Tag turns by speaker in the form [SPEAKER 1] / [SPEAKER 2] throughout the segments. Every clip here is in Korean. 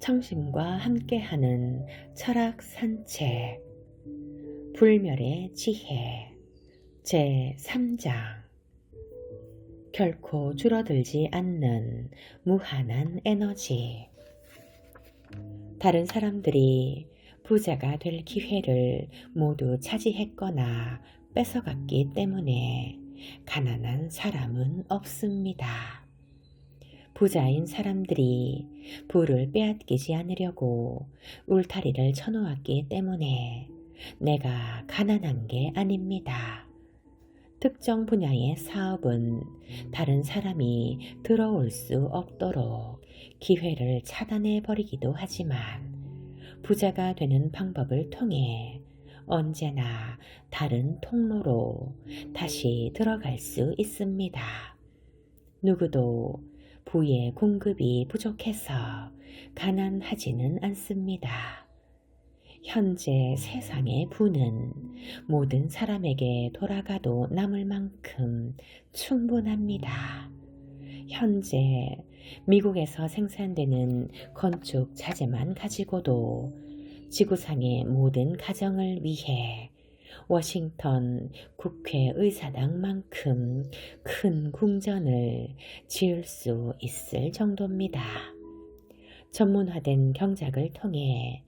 [SPEAKER 1] 청심과 함께하는 철학 산책, 불멸의 지혜 제3장. 결코 줄어들지 않는 무한한 에너지. 다른 사람들이 부자가 될 기회를 모두 차지했거나 뺏어갔기 때문에 가난한 사람은 없습니다. 부자인 사람들이 부를 빼앗기지 않으려고 울타리를 쳐놓았기 때문에 내가 가난한 게 아닙니다. 특정 분야의 사업은 다른 사람이 들어올 수 없도록 기회를 차단해 버리기도 하지만 부자가 되는 방법을 통해 언제나 다른 통로로 다시 들어갈 수 있습니다. 누구도 부의 공급이 부족해서 가난하지는 않습니다. 현재 세상의 부는 모든 사람에게 돌아가도 남을 만큼 충분합니다. 현재 미국에서 생산되는 건축 자재만 가지고도 지구상의 모든 가정을 위해 워싱턴 국회의사당만큼 큰 궁전을 지을 수 있을 정도입니다. 전문화된 경작을 통해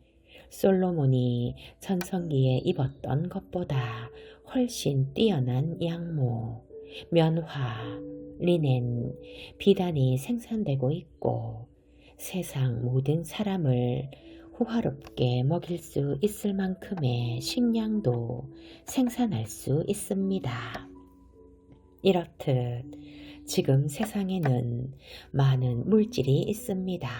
[SPEAKER 1] 솔로몬이 전성기에 입었던 것보다 훨씬 뛰어난 양모, 면화, 리넨, 비단이 생산되고 있고 세상 모든 사람을 호화롭게 먹일 수 있을 만큼의 식량도 생산할 수 있습니다. 이렇듯 지금 세상에는 많은 물질이 있습니다.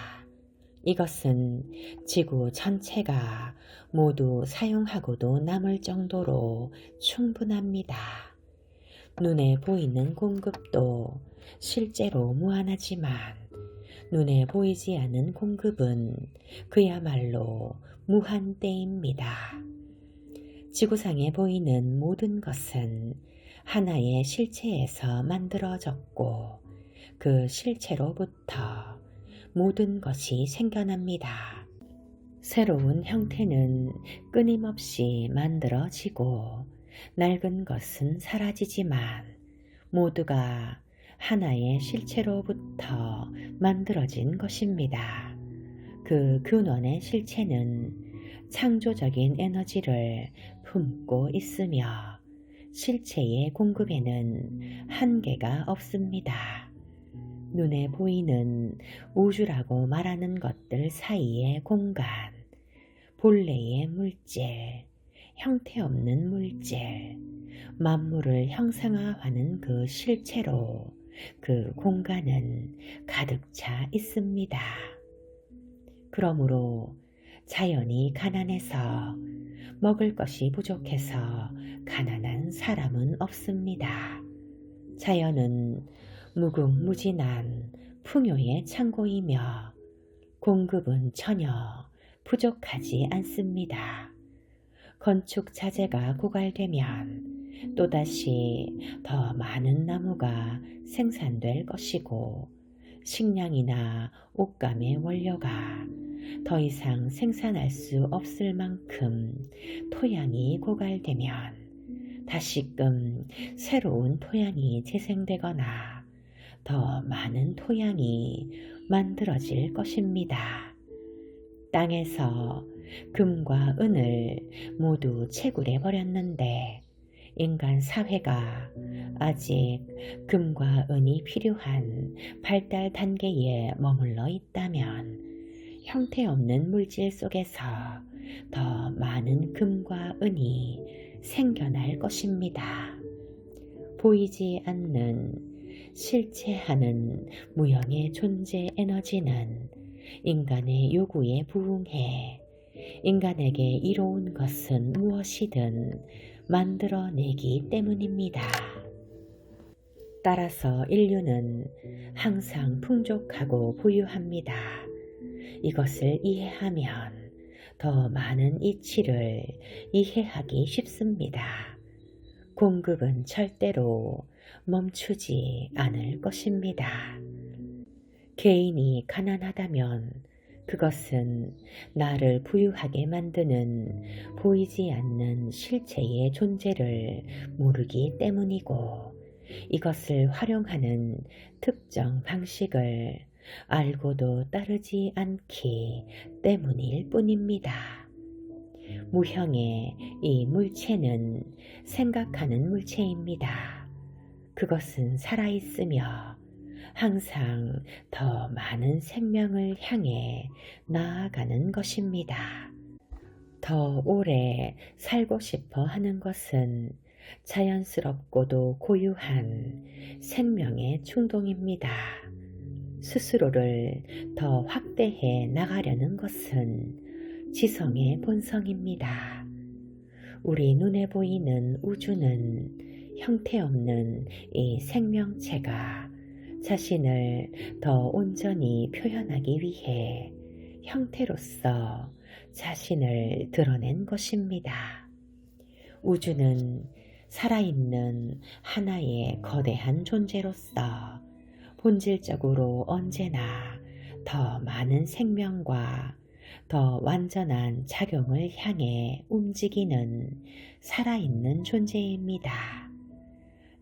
[SPEAKER 1] 이것은 지구 전체가 모두 사용하고도 남을 정도로 충분합니다. 눈에 보이는 공급도 실제로 무한하지만 눈에 보이지 않는 공급은 그야말로 무한대입니다. 지구상에 보이는 모든 것은 하나의 실체에서 만들어졌고 그 실체로부터 모든 것이 생겨납니다. 새로운 형태는 끊임없이 만들어지고 낡은 것은 사라지지만 모두가 하나의 실체로부터 만들어진 것입니다. 그 근원의 실체는 창조적인 에너지를 품고 있으며 실체의 공급에는 한계가 없습니다. 눈에 보이는 우주라고 말하는 것들 사이의 공간, 본래의 물질, 형태없는 물질, 만물을 형상화하는 그 실체로 그 공간은 가득 차 있습니다. 그러므로 자연이 가난해서 먹을 것이 부족해서 가난한 사람은 없습니다. 자연은 무궁무진한 풍요의 창고이며 공급은 전혀 부족하지 않습니다. 건축 자재가 고갈되면 또다시 더 많은 나무가 생산될 것이고 식량이나 옷감의 원료가 더 이상 생산할 수 없을 만큼 토양이 고갈되면 다시금 새로운 토양이 재생되거나 더 많은 토양이 만들어질 것입니다. 땅에서 금과 은을 모두 채굴해 버렸는데 인간 사회가 아직 금과 은이 필요한 발달 단계에 머물러 있다면 형태없는 물질 속에서 더 많은 금과 은이 생겨날 것입니다. 보이지 않는 실체하는 무형의 존재 에너지는 인간의 요구에 부응해 인간에게 이로운 것은 무엇이든 만들어내기 때문입니다. 따라서 인류는 항상 풍족하고 부유합니다. 이것을 이해하면 더 많은 이치를 이해하기 쉽습니다. 공급은 절대로 멈추지 않을 것입니다. 개인이 가난하다면 그것은 나를 부유하게 만드는 보이지 않는 실체의 존재를 모르기 때문이고, 이것을 활용하는 특정 방식을 알고도 따르지 않기 때문일 뿐입니다. 무형의 이 물체는 생각하는 물체입니다. 그것은 살아있으며 항상 더 많은 생명을 향해 나아가는 것입니다. 더 오래 살고 싶어 하는 것은 자연스럽고도 고유한 생명의 충동입니다. 스스로를 더 확대해 나가려는 것은 지성의 본성입니다. 우리 눈에 보이는 우주는 형태없는 이 생명체가 자신을 더 온전히 표현하기 위해 형태로서 자신을 드러낸 것입니다. 우주는 살아있는 하나의 거대한 존재로서 본질적으로 언제나 더 많은 생명과 더 완전한 작용을 향해 움직이는 살아있는 존재입니다.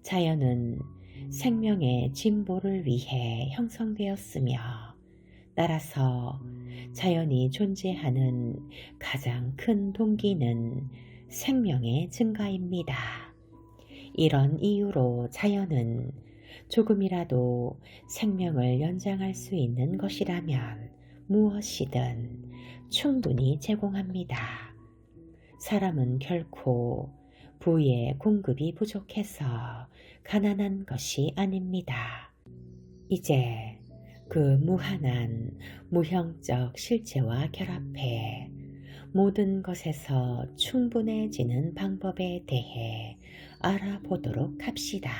[SPEAKER 1] 자연은 생명의 진보를 위해 형성되었으며, 따라서 자연이 존재하는 가장 큰 동기는 생명의 증가입니다. 이런 이유로 자연은 조금이라도 생명을 연장할 수 있는 것이라면 무엇이든 충분히 제공합니다. 사람은 결코 부의 공급이 부족해서 가난한 것이 아닙니다. 이제 그 무한한 무형적 실체와 결합해 모든 것에서 충분해지는 방법에 대해 알아보도록 합시다.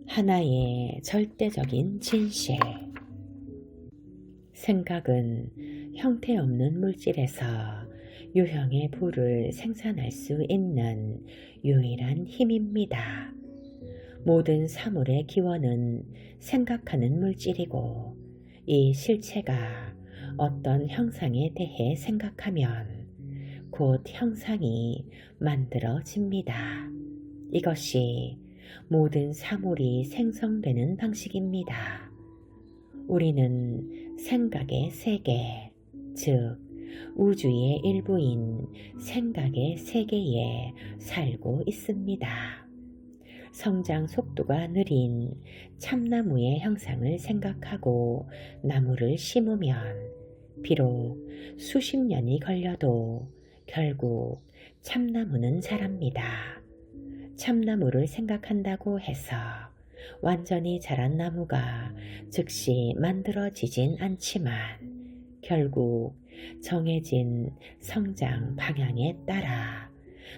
[SPEAKER 1] 하나의 절대적인 진실. 생각은 형태없는 물질에서 유형의 부를 생산할 수 있는 유일한 힘입니다. 모든 사물의 기원은 생각하는 물질이고, 이 실체가 어떤 형상에 대해 생각하면 곧 형상이 만들어집니다. 이것이 모든 사물이 생성되는 방식입니다. 우리는 생각의 세계, 즉 우주의 일부인 생각의 세계에 살고 있습니다. 성장 속도가 느린 참나무의 형상을 생각하고 나무를 심으면 비록 수십 년이 걸려도 결국 참나무는 자랍니다. 참나무를 생각한다고 해서 완전히 자란 나무가 즉시 만들어지진 않지만 결국 정해진 성장 방향에 따라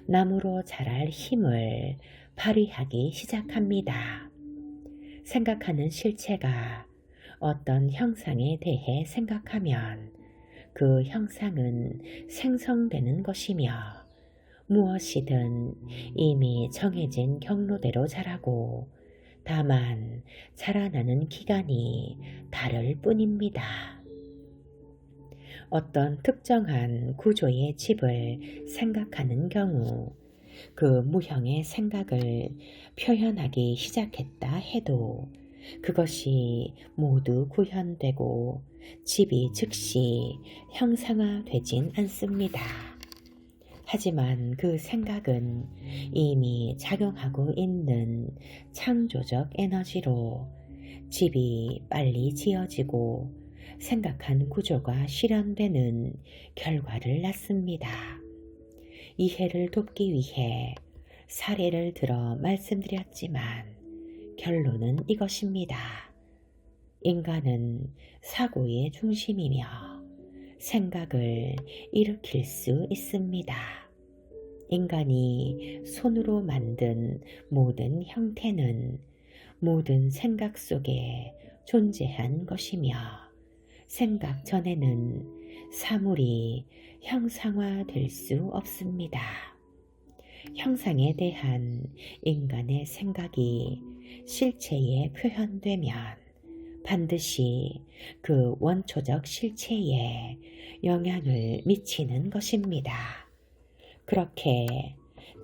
[SPEAKER 1] 나무로 자랄 힘을 발휘하기 시작합니다. 생각하는 실체가 어떤 형상에 대해 생각하면 그 형상은 생성되는 것이며, 무엇이든 이미 정해진 경로대로 자라고 다만 자라나는 기간이 다를 뿐입니다. 어떤 특정한 구조의 집을 생각하는 경우 그 무형의 생각을 표현하기 시작했다 해도 그것이 모두 구현되고 집이 즉시 형상화되진 않습니다. 하지만 그 생각은 이미 작용하고 있는 창조적 에너지로 집이 빨리 지어지고 생각한 구조가 실현되는 결과를 낳습니다. 이해를 돕기 위해 사례를 들어 말씀드렸지만 결론은 이것입니다. 인간은 사고의 중심이며 생각을 일으킬 수 있습니다. 인간이 손으로 만든 모든 형태는 모든 생각 속에 존재한 것이며, 생각 전에는 사물이 형상화될 수 없습니다. 형상에 대한 인간의 생각이 실체에 표현되면 반드시 그 원초적 실체에 영향을 미치는 것입니다. 그렇게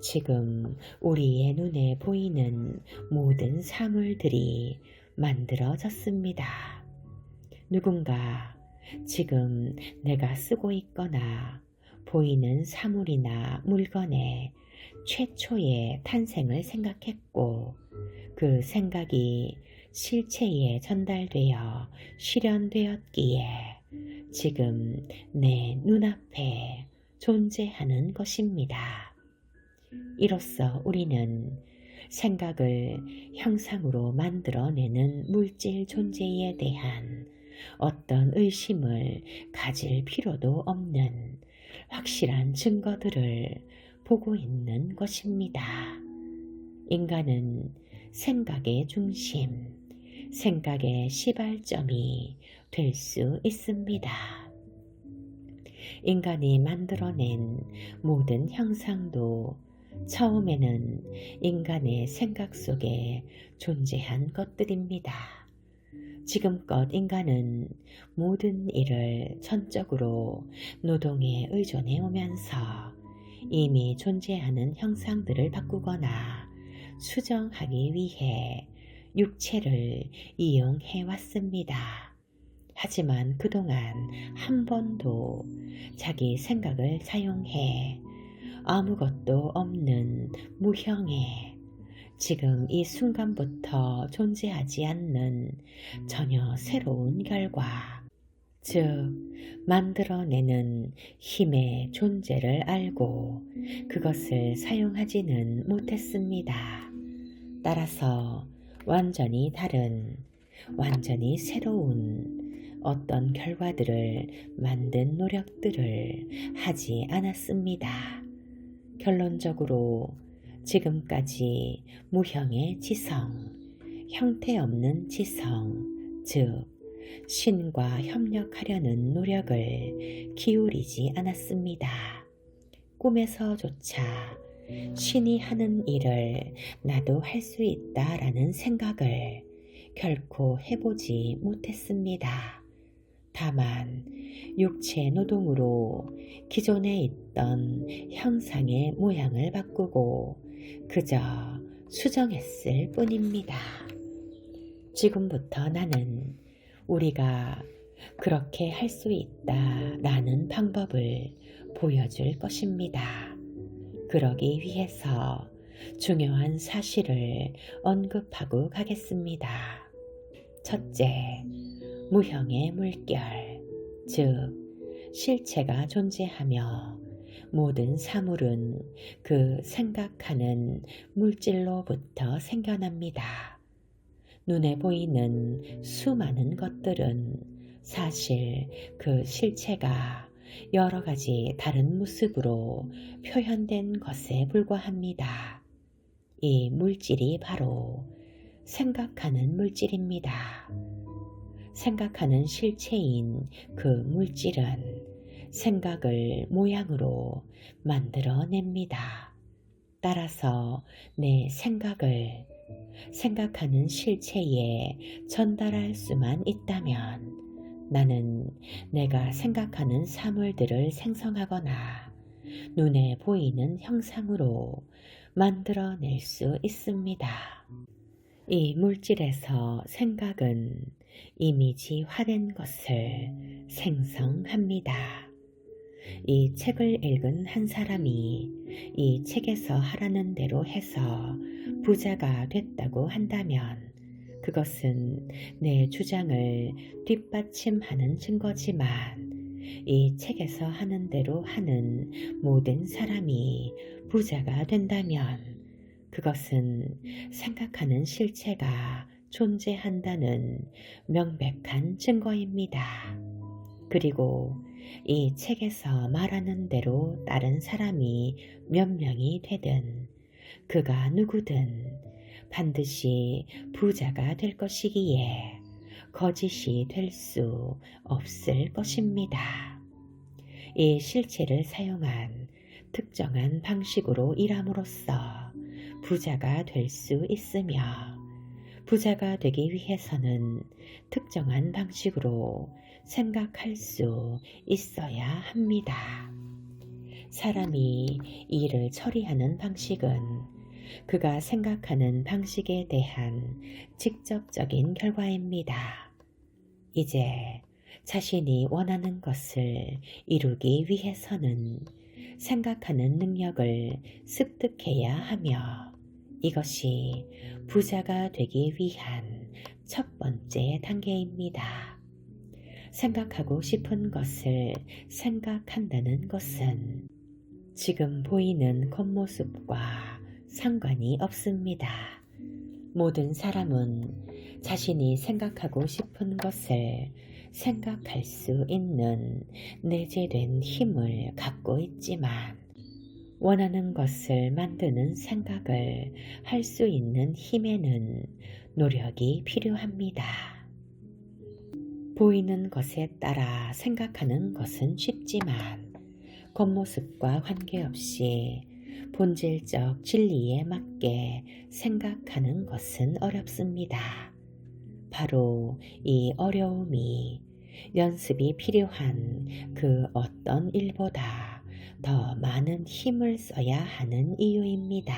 [SPEAKER 1] 지금 우리의 눈에 보이는 모든 사물들이 만들어졌습니다. 누군가 지금 내가 쓰고 있거나 보이는 사물이나 물건의 최초의 탄생을 생각했고 그 생각이 실체에 전달되어 실현되었기에 지금 내 눈앞에 존재하는 것입니다. 이로써 우리는 생각을 형상으로 만들어내는 물질 존재에 대한 어떤 의심을 가질 필요도 없는 확실한 증거들을 보고 있는 것입니다. 인간은 생각의 중심, 생각의 시발점이 될 수 있습니다. 인간이 만들어낸 모든 형상도 처음에는 인간의 생각 속에 존재한 것들입니다. 지금껏 인간은 모든 일을 전적으로 노동에 의존해 오면서 이미 존재하는 형상들을 바꾸거나 수정하기 위해 육체를 이용해 왔습니다. 하지만 그동안 한 번도 자기 생각을 사용해 아무것도 없는 무형의 지금 이 순간부터 존재하지 않는 전혀 새로운 결과, 즉 만들어내는 힘의 존재를 알고 그것을 사용하지는 못했습니다. 따라서 완전히 다른, 완전히 새로운 어떤 결과들을 만든 노력들을 하지 않았습니다. 결론적으로 지금까지 무형의 지성, 형태없는 지성, 즉 신과 협력하려는 노력을 기울이지 않았습니다. 꿈에서조차 신이 하는 일을 나도 할 수 있다라는 생각을 결코 해보지 못했습니다. 다만 육체 노동으로 기존에 있던 형상의 모양을 바꾸고 그저 수정했을 뿐입니다. 지금부터 나는 우리가 그렇게 할 수 있다라는 방법을 보여줄 것입니다. 그러기 위해서 중요한 사실을 언급하고 가겠습니다. 첫째, 무형의 물결, 즉 실체가 존재하며 모든 사물은 그 생각하는 물질로부터 생겨납니다. 눈에 보이는 수많은 것들은 사실 그 실체가 여러 가지 다른 모습으로 표현된 것에 불과합니다. 이 물질이 바로 생각하는 물질입니다. 생각하는 실체인 그 물질은 생각을 모양으로 만들어냅니다. 따라서 내 생각을 생각하는 실체에 전달할 수만 있다면 나는 내가 생각하는 사물들을 생성하거나 눈에 보이는 형상으로 만들어낼 수 있습니다. 이 물질에서 생각은 이미지화된 것을 생성합니다. 이 책을 읽은 한 사람이 이 책에서 하라는 대로 해서 부자가 됐다고 한다면 그것은 내 주장을 뒷받침하는 증거지만 이 책에서 하는 대로 하는 모든 사람이 부자가 된다면 그것은 생각하는 실체가 존재한다는 명백한 증거입니다. 그리고 이 책에서 말하는 대로 다른 사람이 몇 명이 되든 그가 누구든 반드시 부자가 될 것이기에 거짓이 될 수 없을 것입니다. 이 실체를 사용한 특정한 방식으로 일함으로써 부자가 될 수 있으며 부자가 되기 위해서는 특정한 방식으로 생각할 수 있어야 합니다. 사람이 일을 처리하는 방식은 그가 생각하는 방식에 대한 직접적인 결과입니다. 이제 자신이 원하는 것을 이루기 위해서는 생각하는 능력을 습득해야 하며 이것이 부자가 되기 위한 첫 번째 단계입니다. 생각하고 싶은 것을 생각한다는 것은 지금 보이는 겉모습과 상관이 없습니다. 모든 사람은 자신이 생각하고 싶은 것을 생각할 수 있는 내재된 힘을 갖고 있지만 원하는 것을 만드는 생각을 할 수 있는 힘에는 노력이 필요합니다. 보이는 것에 따라 생각하는 것은 쉽지만 겉모습과 관계없이 본질적 진리에 맞게 생각하는 것은 어렵습니다. 바로 이 어려움이 연습이 필요한 그 어떤 일보다 더 많은 힘을 써야 하는 이유입니다.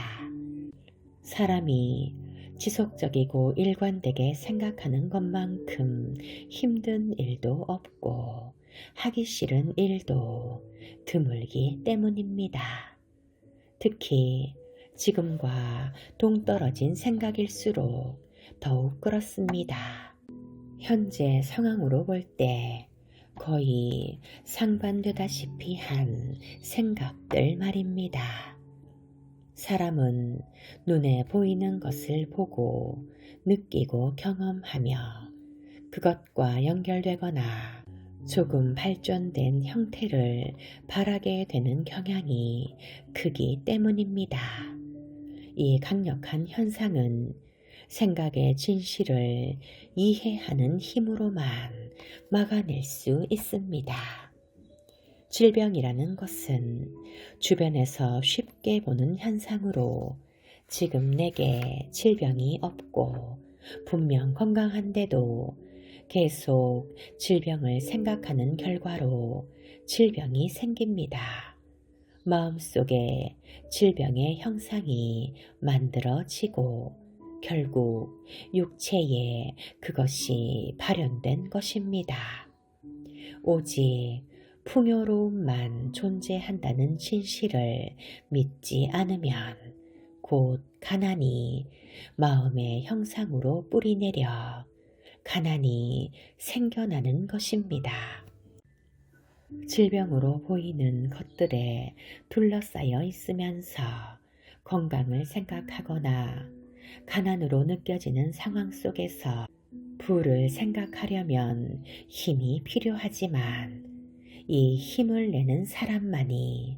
[SPEAKER 1] 사람이 지속적이고 일관되게 생각하는 것만큼 힘든 일도 없고 하기 싫은 일도 드물기 때문입니다. 특히 지금과 동떨어진 생각일수록 더욱 그렇습니다. 현재 상황으로 볼 때 거의 상반되다시피 한 생각들 말입니다. 사람은 눈에 보이는 것을 보고 느끼고 경험하며 그것과 연결되거나 조금 발전된 형태를 바라게 되는 경향이 크기 때문입니다. 이 강력한 현상은 생각의 진실을 이해하는 힘으로만 막아낼 수 있습니다. 질병이라는 것은 주변에서 쉽게 보는 현상으로 지금 내게 질병이 없고 분명 건강한데도 계속 질병을 생각하는 결과로 질병이 생깁니다. 마음속에 질병의 형상이 만들어지고 결국 육체에 그것이 발현된 것입니다. 오직 풍요로움만 존재한다는 진실을 믿지 않으면 곧 가난이 마음의 형상으로 뿌리내려 가난이 생겨나는 것입니다. 질병으로 보이는 것들에 둘러싸여 있으면서 건강을 생각하거나 가난으로 느껴지는 상황 속에서 부를 생각하려면 힘이 필요하지만 이 힘을 내는 사람만이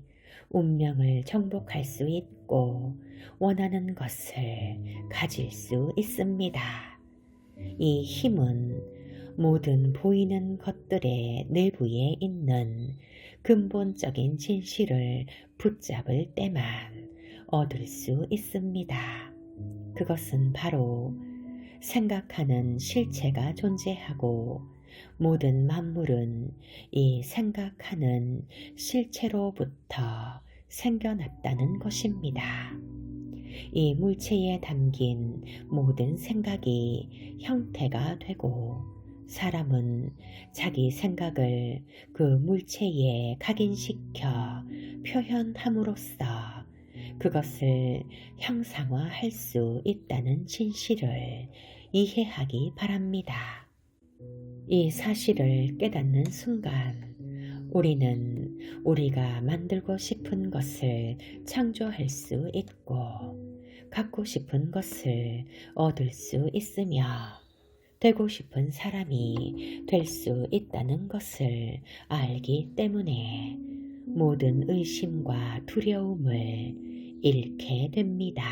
[SPEAKER 1] 운명을 정복할 수 있고 원하는 것을 가질 수 있습니다. 이 힘은 모든 보이는 것들의 내부에 있는 근본적인 진실을 붙잡을 때만 얻을 수 있습니다. 그것은 바로 생각하는 실체가 존재하고 모든 만물은 이 생각하는 실체로부터 생겨났다는 것입니다. 이 물체에 담긴 모든 생각이 형태가 되고 사람은 자기 생각을 그 물체에 각인시켜 표현함으로써 그것을 형상화할 수 있다는 진실을 이해하기 바랍니다. 이 사실을 깨닫는 순간 우리는 우리가 만들고 싶은 것을 창조할 수 있고 갖고 싶은 것을 얻을 수 있으며 되고 싶은 사람이 될 수 있다는 것을 알기 때문에 모든 의심과 두려움을 잃게 됩니다.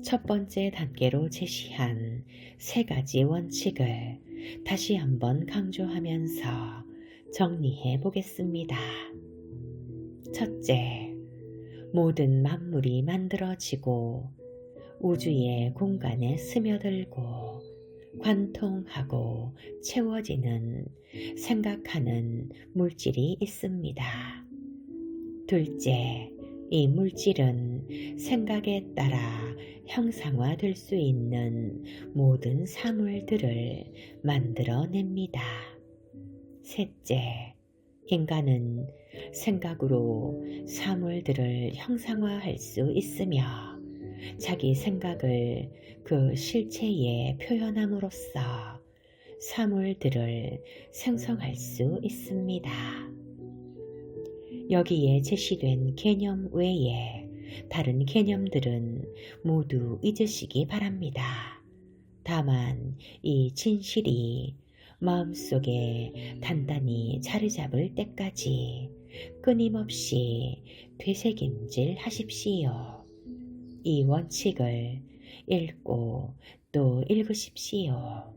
[SPEAKER 1] 첫 번째 단계로 제시한 세 가지 원칙을 다시 한번 강조하면서 정리해 보겠습니다. 첫째, 모든 만물이 만들어지고 우주의 공간에 스며들고 관통하고 채워지는 생각하는 물질이 있습니다. 둘째, 이 물질은 생각에 따라 형상화될 수 있는 모든 사물들을 만들어냅니다. 셋째, 인간은 생각으로 사물들을 형상화할 수 있으며 자기 생각을 그 실체에 표현함으로써 사물들을 생성할 수 있습니다. 여기에 제시된 개념 외에 다른 개념들은 모두 잊으시기 바랍니다. 다만 이 진실이 마음속에 단단히 자리 잡을 때까지 끊임없이 되새김질 하십시오. 이 원칙을 읽고 또 읽으십시오.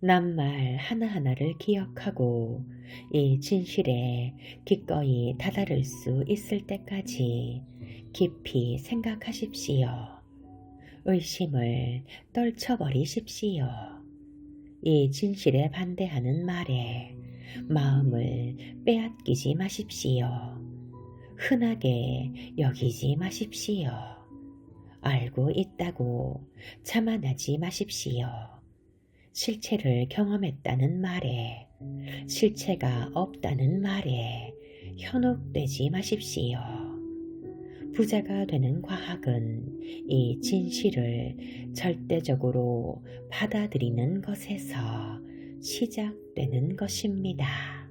[SPEAKER 1] 낱말 하나하나를 기억하고 이 진실에 기꺼이 다다를 수 있을 때까지 깊이 생각하십시오. 의심을 떨쳐버리십시오. 이 진실에 반대하는 말에 마음을 빼앗기지 마십시오. 흔하게 여기지 마십시오. 알고 있다고 자만하지 마십시오. 실체를 경험했다는 말에, 실체가 없다는 말에 현혹되지 마십시오. 부자가 되는 과학은 이 진실을 절대적으로 받아들이는 것에서 시작되는 것입니다.